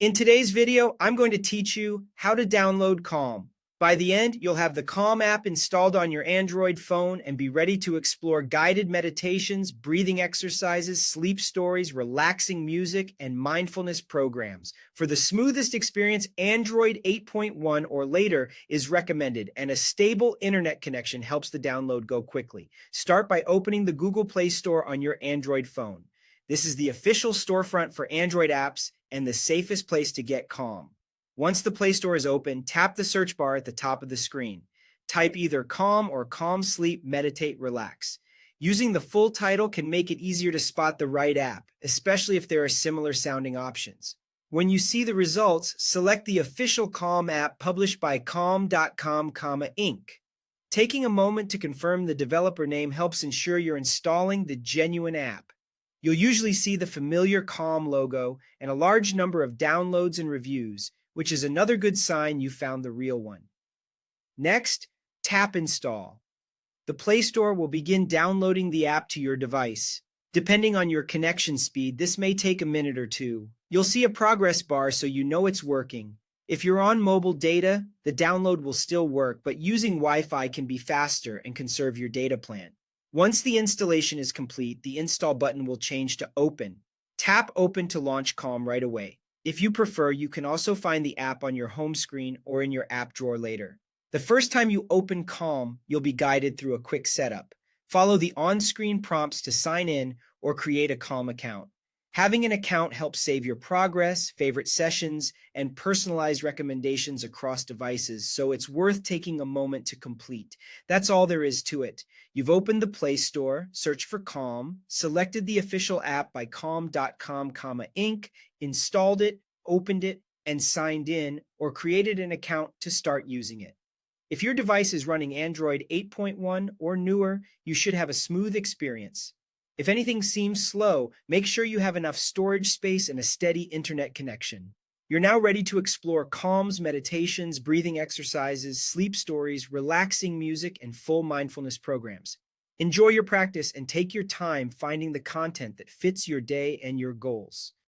In today's video, I'm going to teach you how to download Calm. By the end, you'll have the Calm app installed on your Android phone and be ready to explore guided meditations, breathing exercises, sleep stories, relaxing music, and mindfulness programs. For the smoothest experience, Android 8.1 or later is recommended, and a stable internet connection helps the download go quickly. Start by opening the Google Play Store on your Android phone. This is the official storefront for Android apps and the safest place to get Calm. Once the Play Store is open, tap the search bar at the top of the screen. Type either Calm or Calm Sleep, Meditate, Relax. Using the full title can make it easier to spot the right app, especially if there are similar sounding options. When you see the results, select the official Calm app published by Calm.com, Inc. Taking a moment to confirm the developer name helps ensure you're installing the genuine app. You'll usually see the familiar Calm logo and a large number of downloads and reviews, which is another good sign you found the real one. Next, tap Install. The Play Store will begin downloading the app to your device. Depending on your connection speed, this may take a minute or two. You'll see a progress bar so you know it's working. If you're on mobile data, the download will still work, but using Wi-Fi can be faster and conserve your data plan. Once the installation is complete, the Install button will change to Open. Tap Open to launch Calm right away. If you prefer, you can also find the app on your home screen or in your app drawer later. The first time you open Calm, you'll be guided through a quick setup. Follow the on-screen prompts to sign in or create a Calm account. Having an account helps save your progress, favorite sessions, and personalized recommendations across devices, so it's worth taking a moment to complete. That's all there is to it. You've opened the Play Store, searched for Calm, selected the official app by Calm.com, Inc., installed it, opened it, and signed in, or created an account to start using it. If your device is running Android 8.1 or newer, you should have a smooth experience. If anything seems slow, make sure you have enough storage space and a steady internet connection. You're now ready to explore Calm's meditations, breathing exercises, sleep stories, relaxing music, and full mindfulness programs. Enjoy your practice and take your time finding the content that fits your day and your goals.